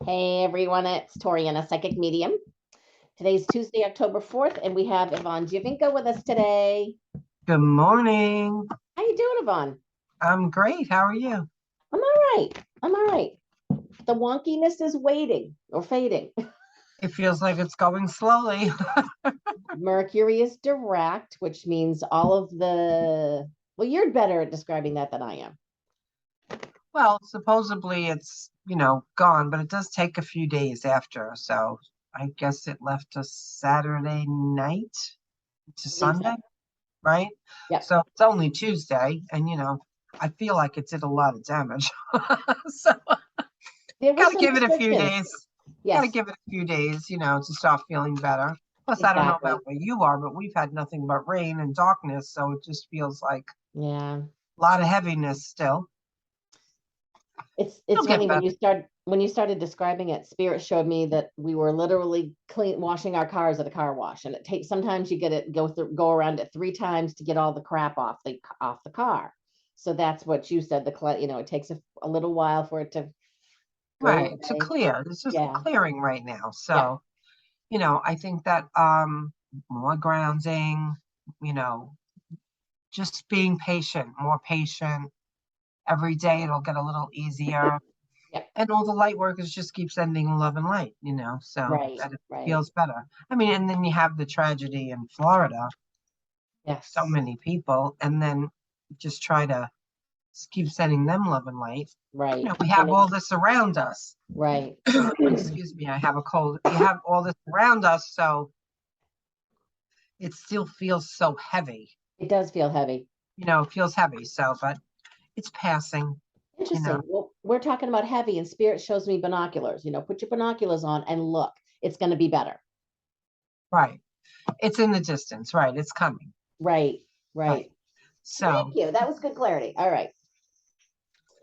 Hey everyone, it's Toriana, Psychic Medium. Today's Tuesday, October 4th, and we have Yvonne Giovinco with us today. Good morning. How you doing, Yvonne? I'm great. How are you? I'm all right. I'm all right. The wonkiness is waiting or fading. It feels like it's going slowly. Mercury is direct, which means all of well, you're better at describing that than I am. Well, supposedly it's, gone, but it does take a few days after. So I guess it left us Saturday night to I believe Sunday, so. right? Yep. So it's only Tuesday, and I feel like it did a lot of damage. So There was gotta some give it a few restrictions. days. Gotta Yes, give it a few days, to start feeling better. Plus, I don't know exactly. about where you are, but we've had nothing but rain and darkness, so it just feels like Yeah. a lot of heaviness still. It's It'll get funny better. when you started describing it, Spirit showed me that we were literally washing our cars at a car wash, and it takes sometimes you get it go around it 3 times to get all the crap off the car. So that's what you said. It takes a little while for it to go Right, to away. clear. It's just Yeah, clearing right now. yeah, So, I think that more grounding, you know, just being patient, more patient. Every day it'll get a little easier. yeah. And all the light workers just keep sending love and light, so Right, that it right. feels better. I mean, and then you have the tragedy in Florida, so Yes, many people, and then just try to keep sending them love and light. right. We And have all this around us. right. Excuse me, I have a cold. You have all this around us, so it still feels so heavy. It does feel heavy. It feels heavy. So, but it's passing, you know. Interesting. Well, we're talking about heavy, and Spirit shows me binoculars. Put your binoculars on and look. It's going to be better. Right. It's in the distance, right? It's coming. Right, Right. right. Thank So you. That was good clarity. All right.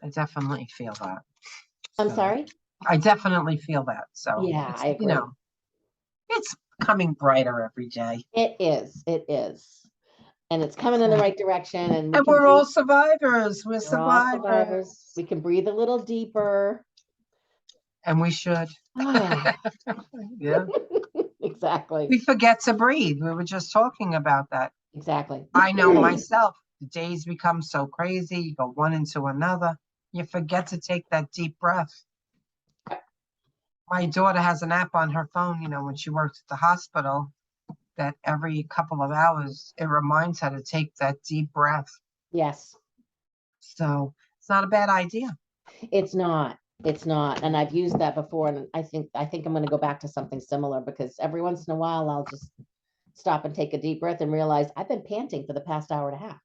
I definitely feel that. I'm So sorry. I definitely feel that. So Yeah, it's, I agree. it's coming brighter every day. It is. It is. And it's coming in the So, right direction, and we and can we're all breathe. survivors. We're We're all survivors. survivors. We can breathe a little deeper. And we should. Ah, Yeah. exactly. We forget to breathe. We were just talking about that. Exactly. I know myself, the days become so crazy, you go one into another. You forget to take that deep breath. My daughter has an app on her phone, when she works at the hospital, that every couple of hours it reminds her to take that deep breath. Yes. So it's not a bad idea. It's not. It's not. And I've used that before. And I think I'm going to go back to something similar because every once in a while I'll just stop and take a deep breath and realize I've been panting for the past hour and a half.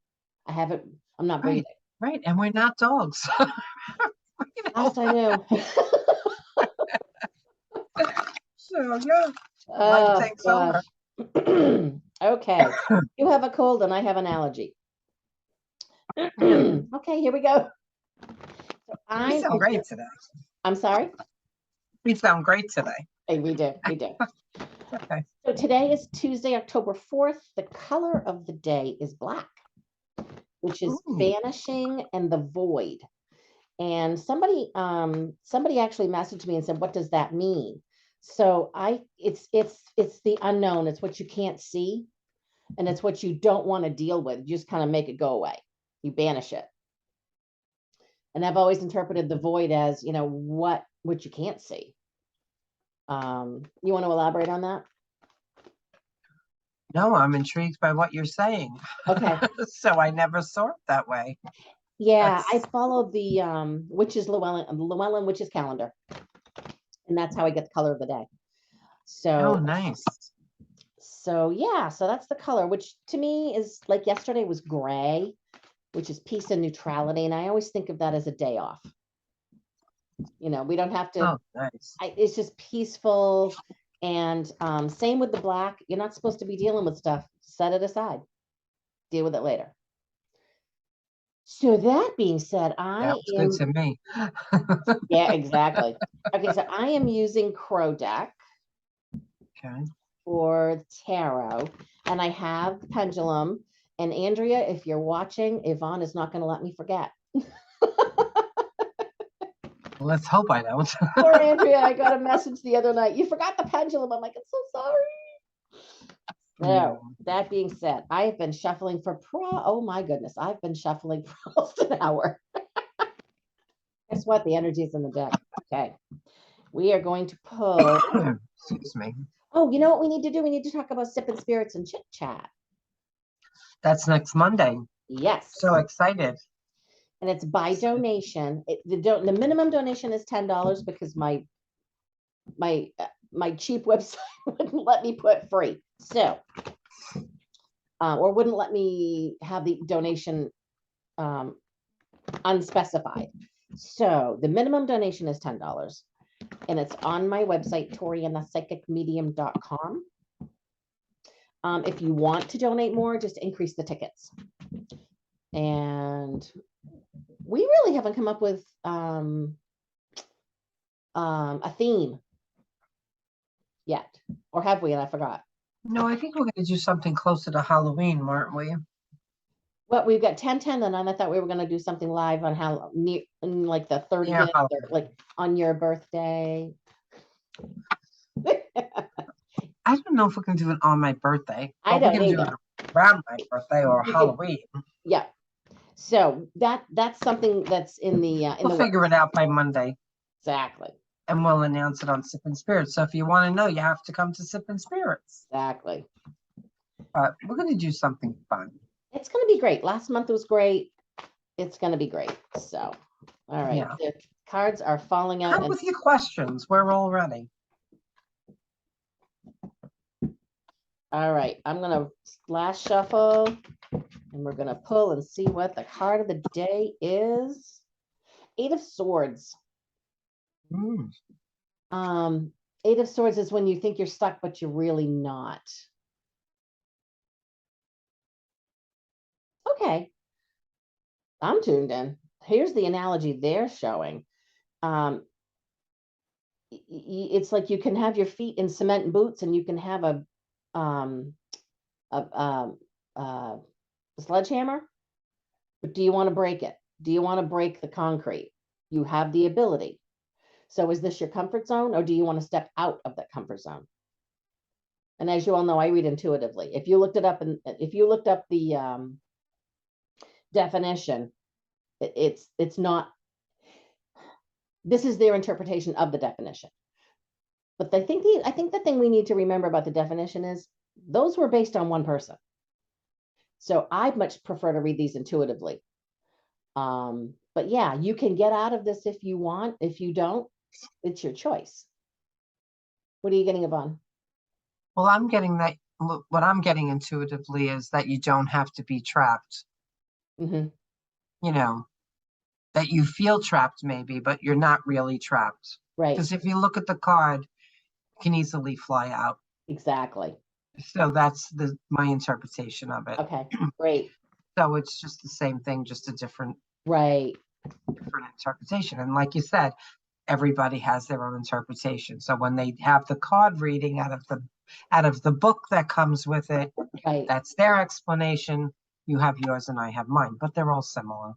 I haven't, I'm not Right, breathing. right. And we're not dogs. you know. Last I knew. So yeah, life Oh takes over. gosh. Okay. You have a cold and I have an allergy. Yeah, Okay, here we go. So we I'm sound great today. I'm sorry. We sound great today. Hey, we do. We do. Okay. So today is Tuesday, October 4th. The color of the day is black, which is Ooh, vanishing and the void. And somebody actually messaged me and said, what does that mean? So it's the unknown. It's what you can't see, and it's what you don't want to deal with. You just kind of make it go away. You banish it. And I've always interpreted the void as, what you can't see. You want to elaborate on that? no, I'm intrigued by what you're saying. Okay. So I never saw it that way. Yeah, I That's follow the Llewellyn witches calendar, and that's how I get the color of the day. oh So nice. so yeah, so that's the color, which to me is like yesterday was gray, which is peace and neutrality, and I always think of that as a day off. We don't have to. Oh nice. It's just peaceful, and same with the black. You're not supposed to be dealing with stuff. Set it aside. Deal with it later. So that being said, I Sounds good am. to me. Yeah, exactly. Okay, so I am using Crow Deck Okay. for tarot, and I have the pendulum. And Andrea, if you're watching, Yvonne is not going to let me forget. Let's hope I don't. Poor Andrea, I got a message the other night. You forgot the pendulum. I'm like, I'm so sorry. So that being said, I have been shuffling for oh my goodness, I've been shuffling for almost an hour. Guess what? The energy is in the deck. Okay. We are going to pull. Excuse me. Oh, you know what we need to do? We need to talk about sipping spirits and chit chat. That's next Monday. Yes. So excited. And it's by donation. The minimum donation is $10 because my cheap website wouldn't let me put free. So, or wouldn't let me have the donation unspecified. So the minimum donation is $10. And it's on my website, toriandthepsychicmedium.com. If you want to donate more, just increase the tickets. And we really haven't come up with a theme yet, or have we? And I forgot. No, I think we're going to do something closer to Halloween, aren't we? Well, we've got 10/10, and I thought we were going to do something live on like the 30th, or like on your birthday. I don't know if we can do it on my birthday. I don't do it around my birthday or Halloween. Yeah. So that's something that's in the we'll figure it out by Monday. Exactly. And we'll announce it on Sip and Spirits. So if you want to know, you have to come to Sip and Spirits. Exactly. But we're going to do something fun. It's going to be great. Last month was great. It's going to be great. So, all right. Yeah. The cards are falling out. Come with your questions. We're all ready. All right. I'm going to last shuffle, and we're going to pull and see what the card of the day is. 8 of Swords. Eight of Swords is when you think you're stuck, but you're really not. Okay. I'm tuned in. Here's the analogy they're showing. It's like you can have your feet in cement boots, and you can have a sledgehammer. But do you want to break it? Do you want to break the concrete? You have the ability. So is this your comfort zone, or do you want to step out of that comfort zone? And as you all know, I read intuitively. If you looked it up, and if you looked up the definition, it's not. This is their interpretation of the definition. But I think the thing we need to remember about the definition is those were based on one person. So I'd much prefer to read these intuitively. But yeah, you can get out of this if you want. If you don't, it's your choice. What are you getting, Yvonne? Well, I'm getting that. What I'm getting intuitively is that you don't have to be trapped. Mm-hmm. You know, that you feel trapped maybe, but you're not really trapped. Right. Because if you look at the card, it can easily fly out. Exactly. So that's my interpretation of it. Okay, great. So it's just the same thing, just a different interpretation. And like you said, everybody has their own interpretation. So when they have the card reading out of the book that comes with it, that's their explanation. You have yours and I have mine, but they're all similar.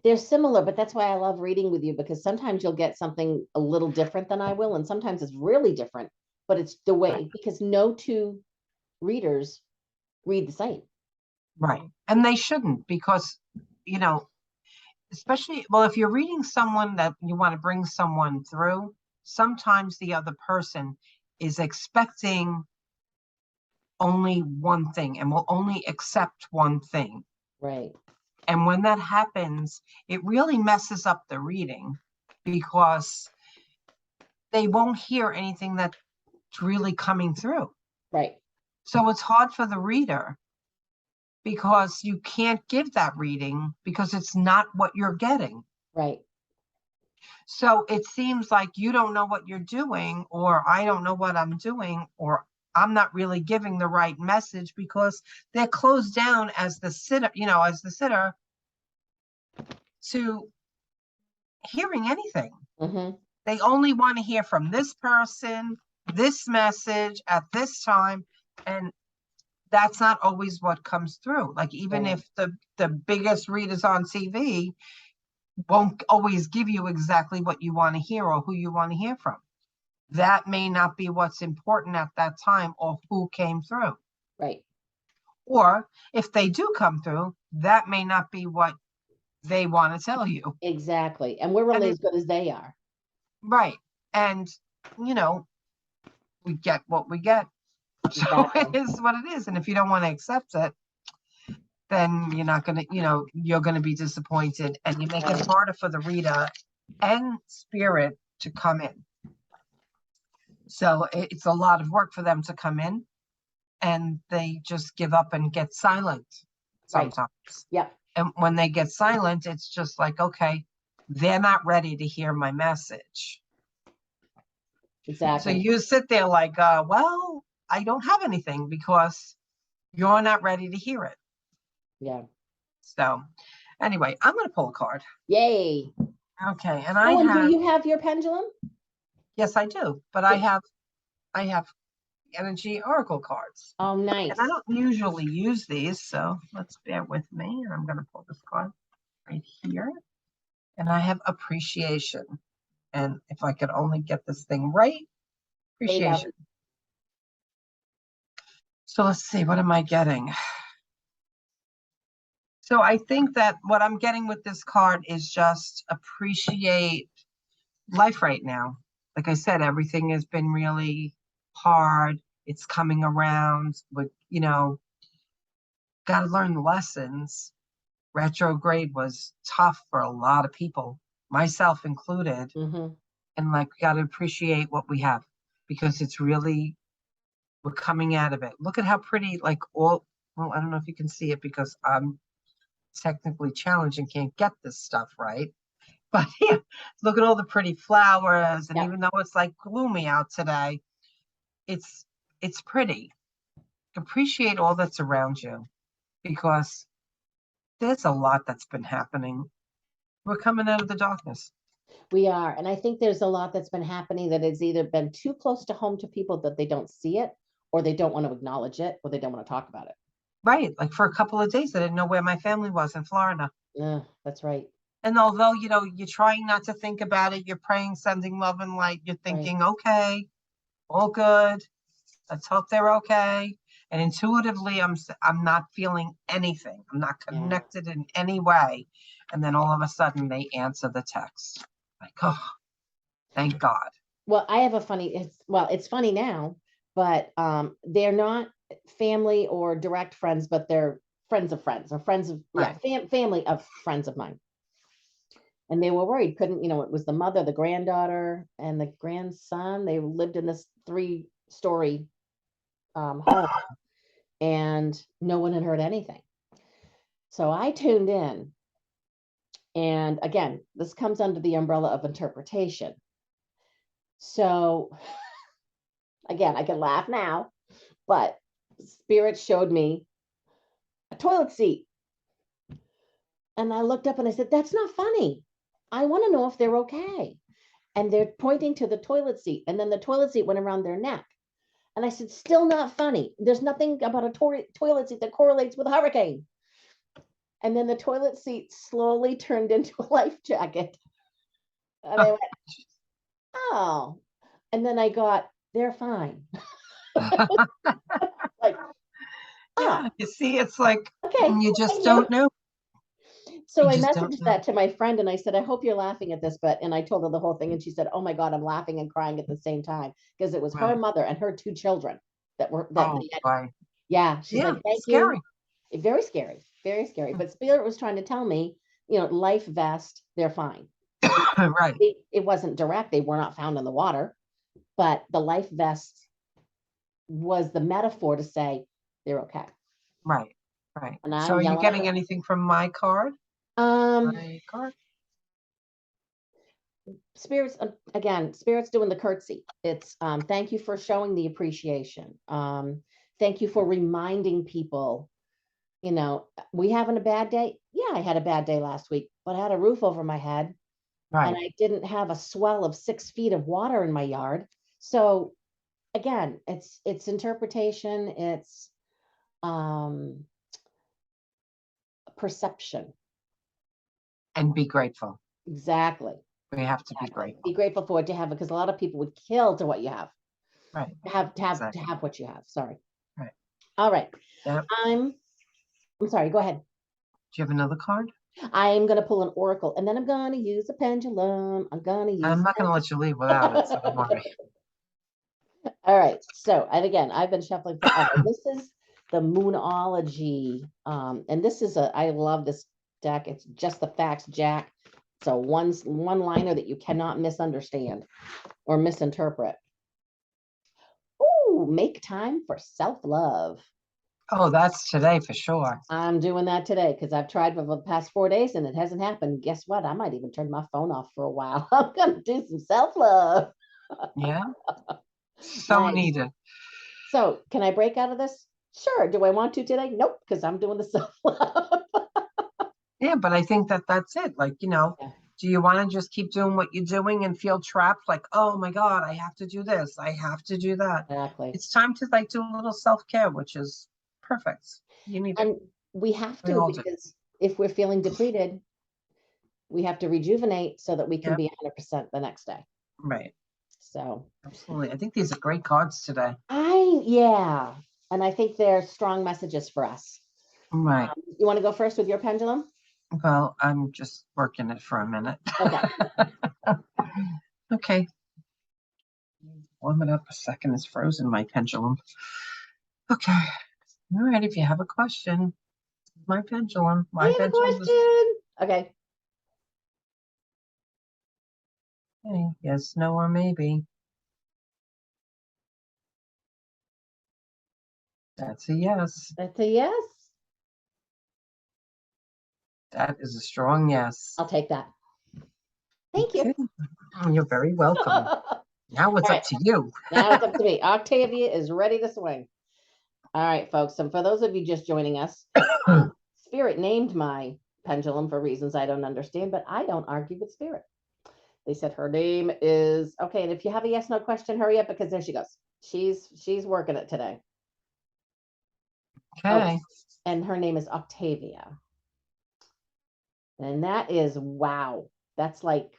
They're similar, but that's why I love reading with you, because sometimes you'll get something a little different than I will, and sometimes it's really different, but it's the way, because no two readers read the same. Right. And they shouldn't, because, especially, well, if you're reading someone that you want to bring someone through, sometimes the other person is expecting only one thing and will only accept one thing. Right. And when that happens, it really messes up the reading, because they won't hear anything that's really coming through. Right. So it's hard for the reader, because you can't give that reading because it's not what you're getting. Right. So it seems like you don't know what you're doing, or I don't know what I'm doing, or I'm not really giving the right message, because they're closed down as the sitter, to hearing anything. Mm-hmm. They only want to hear from this person, this message at this time. And that's not always what comes through. Like, even if the biggest readers on TV, won't always give you exactly what you want to hear or who you want to hear from. That may not be what's important at that time or who came through. Right. Or if they do come through, that may not be what they want to tell you. Exactly. And we're And really it, as good as they are. right. And, you know, we get what we get. So it Exactly. is what it is. And if you don't want to accept it, then you're not going to, you're going to be disappointed, and you make it Right. harder for the reader and spirit to come in. So it's a lot of work for them to come in, and they just give up and get silent Right. sometimes. Yep. And when they get silent, it's just like, okay, they're not ready to hear my message. So Exactly. you sit there like, well, I don't have anything because you're not ready to hear it. Yeah. So anyway, I'm going to pull a card. Yay. Okay. And I Oh, and do have, you have your pendulum? yes, I do, but Good. I have energy oracle cards. Oh, And nice. I don't usually use these, so let's bear with me. And I'm going to pull this card right here. And I have appreciation. And if I could only get this thing right, There you go. appreciation. So let's see, what am I getting? So I think that what I'm getting with this card is just appreciate life right now. Like I said, everything has been really hard. It's coming around. But, got to learn the lessons. Retrograde was tough for a lot of people, myself included. Mm-hmm. And like, we got to appreciate what we have, because it's really, we're coming out of it. Look at how pretty, like well, I don't know if you can see it because I'm technically challenged and can't get this stuff right. But yeah, look at all the pretty flowers. And Yep. even though it's like gloomy out today, it's it's pretty. Appreciate all that's around you, because there's a lot that's been happening. We're coming out of the darkness. We are. And I think there's a lot that's been happening that has either been too close to home to people that they don't see it, or they don't want to acknowledge it, or they don't want to talk about it. Right. Like for a couple of days, I didn't know where my family was in Florida. Yeah, that's right. And although, you're trying not to think about it, you're praying, sending love and light, you're Right. thinking, okay, all good. Let's hope they're okay. And intuitively, I'm not feeling anything. I'm not Yeah. connected in any way. And then all of a sudden they answer the text. Like, oh, thank God. Well, I have a funny, it's funny now, but they're not family or direct friends, but they're friends of friends, or friends of, yeah, Right. family of friends of mine. And they were worried, couldn't, it was the mother, the granddaughter, and the grandson. They lived in this 3-story home, and no one had heard anything. So I tuned in. And again, this comes under the umbrella of interpretation. So again, I can laugh now, but Spirit showed me a toilet seat. And I looked up and I said, that's not funny. I want to know if they're okay. And they're pointing to the toilet seat. And then the toilet seat went around their neck. And I said, still not funny. There's nothing about a toilet seat that correlates with a hurricane. And then the toilet seat slowly turned into a life jacket. And I went, oh. And then I got, they're fine. Like, Yeah. oh, You see, it's like, okay. you Thank just you. don't know. So You I just don't messaged know. that to my friend and I said, I hope you're laughing at this, and I told her the whole thing. And she said, oh my God, I'm laughing and crying at the same time, because it was her Right. mother and her 2 children that Oh, they had. boy. Yeah. She's Yeah. like, thank you. Scary. Very scary, very scary. But Spirit was trying to tell me, life vest, they're fine. Right. It wasn't direct. They were not found in the water, but the life vest was the metaphor to say they're okay. Right. Right. And So I'm are you yelling at getting them. anything from my card? Um, My card? Spirits, Spirits doing the curtsy. It's thank you for showing the appreciation. Thank you for reminding people, we having a bad day. Yeah, I had a bad day last week, but I had a roof over my head and Right. I didn't have a swell of 6 feet of water in my yard. So again, it's interpretation, it's um perception. And be grateful. Exactly. We have to be Exactly. grateful. Be grateful for what you have, because a lot of people would kill to what you have. Right. To Exactly. have what you have. Sorry. Right. All right. Yep. I'm sorry. Go ahead. Do you have another card? I'm going to pull an oracle, and then I'm going to use a pendulum. I'm going to use. I'm not going to let you leave without it, so don't worry. All right. So, and again, I've been shuffling forever. This is the Moonology, and this is I love this deck. It's just the facts, Jack. So one liner that you cannot misunderstand or misinterpret. Ooh, make time for self-love. Oh, that's today for sure. I'm doing that today because I've tried for the past 4 days and it hasn't happened. Guess what? I might even turn my phone off for a while. I'm going to do some self-love. Yeah. So Nice. needed. So can I break out of this? Sure. Do I want to today? Nope, because I'm doing the self-love. Yeah, but I think that's it. Like, Yeah. do you want to just keep doing what you're doing and feel trapped? Like, oh my God, I have to do this. I have to do that. Exactly. It's time to like do a little self-care, which is perfect. You need it. And we have We to, all do. because if we're feeling depleted, we have to rejuvenate so that we can Yep. be 100% the next day. Right. So Absolutely. I think these are great cards today. yeah. And I think they're strong messages for us. Right. You want to go first with your pendulum? Well, I'm just working it for a minute. Okay. Okay. Warm it up a second. It's frozen, my pendulum. Okay. All right. If you have a question, my pendulum. I My have a pendulum is question. Okay. okay. Yes, no, or maybe. That's a yes. That's a yes. That is a strong yes. I'll take that. Thank you. Okay. You're very welcome. Now it's All up right. to you. Now it's up to me. Octavia is ready to swing. All right, folks. And for those of you just joining us, Spirit named my pendulum for reasons I don't understand, but I don't argue with Spirit. They said her name is okay. And if you have a yes, no question, hurry up, because there she goes. She's working it today. Okay. Oh, and her name is Octavia. And that is wow. That's like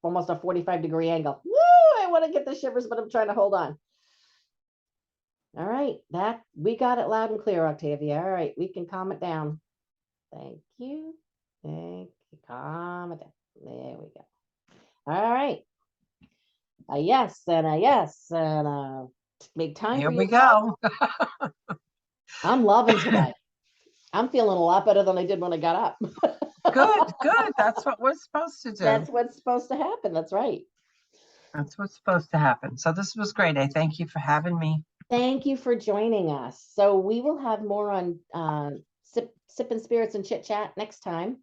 almost a 45-degree angle. Woo! I want to get the shivers, but I'm trying to hold on. All right, that we got it loud and clear, Octavia. All right, we can calm it down. Thank you. Thank you. Calm it down. There we go. All right. A yes and a yes and a make time Here for we yourself. go. I'm loving today. I'm feeling a lot better than I did when I got up. Good, good. That's what we're supposed to do. That's what's supposed to happen. That's right. That's what's supposed to happen. So this was great. I thank you for having me. Thank you for joining us. So we will have more on sipping spirits and chit chat next time.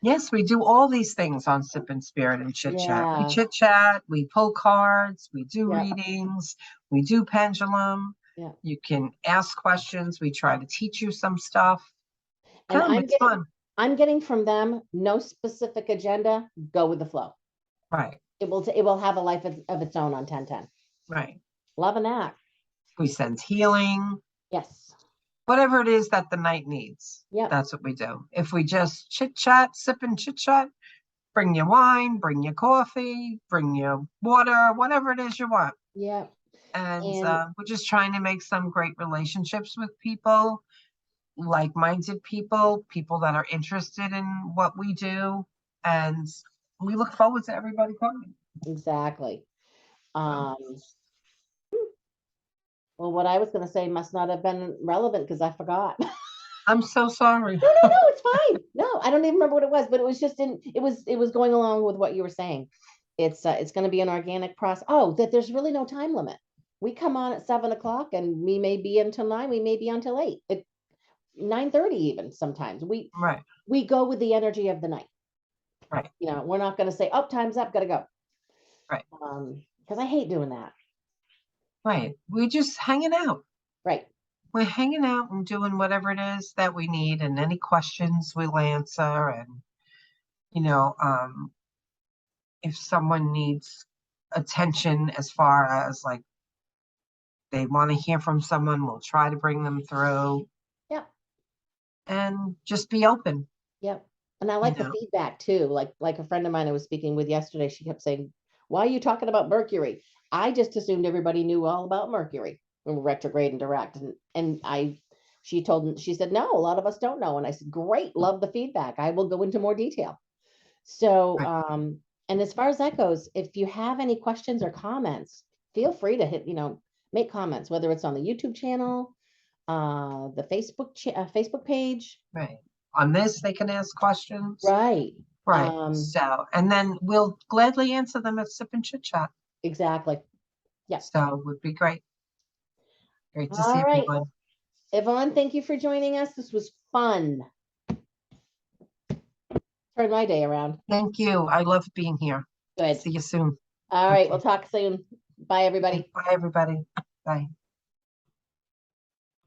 Yes, we do all these things on Sip and Spirit and Chit Chat. We Yeah. chit chat, we pull cards, we do Yep. readings, we do pendulum. Yeah. You can ask questions. We try to teach you some stuff. And Come, it's fun. I'm getting from them no specific agenda. Go with the flow. Right. It will have a life of its own on 1010. Right. Loving that. We send healing. Yes. Whatever it is that the night needs. Yep. That's what we do. If we just chit chat, sip and chit chat, bring your wine, bring your coffee, bring your water, whatever it is you want. Yep. And we're just trying to make some great relationships with people, like-minded people, people that are interested in what we do. And we look forward to everybody coming. Exactly. Well, what I was going to say must not have been relevant because I forgot. I'm so sorry. No, it's fine. No, I don't even remember what it was, but it was just it was going along with what you were saying. It's going to be an organic process. Oh, that there's really no time limit. We come on at 7 o'clock and we may be until 9, we may be until 8. 9:30 even sometimes. Right. We go with the energy of the night. Right. We're not going to say, oh, time's up, gotta go. Right. Because I hate doing that. Right. We're just hanging out. Right. We're hanging out and doing whatever it is that we need, and any questions we'll answer. And if someone needs attention as far as like they want to hear from someone, we'll try to bring them through. Yep. And just be open. Yep. And I you like the know, feedback too. Like a friend of mine I was speaking with yesterday, she kept saying, "Why are you talking about Mercury?" I just assumed everybody knew all about Mercury and retrograde and direct. She said, no, a lot of us don't know. And I said, great, love the feedback. I will go into more detail. So, right. and as far as that goes, if you have any questions or comments, feel free to make comments, whether it's on the YouTube channel, the Facebook page. Right. On this, they can ask questions. Right. Right. So, and then we'll gladly answer them at Sip and Chit Chat. Exactly. Yeah. So it would be great. Great to see All right. everyone. Yvonne, thank you for joining us. This was fun. Turn my day around. Thank you. I love being here. Good. See you soon. All right. Okay. We'll talk soon. Bye, everybody. Bye, everybody. Bye.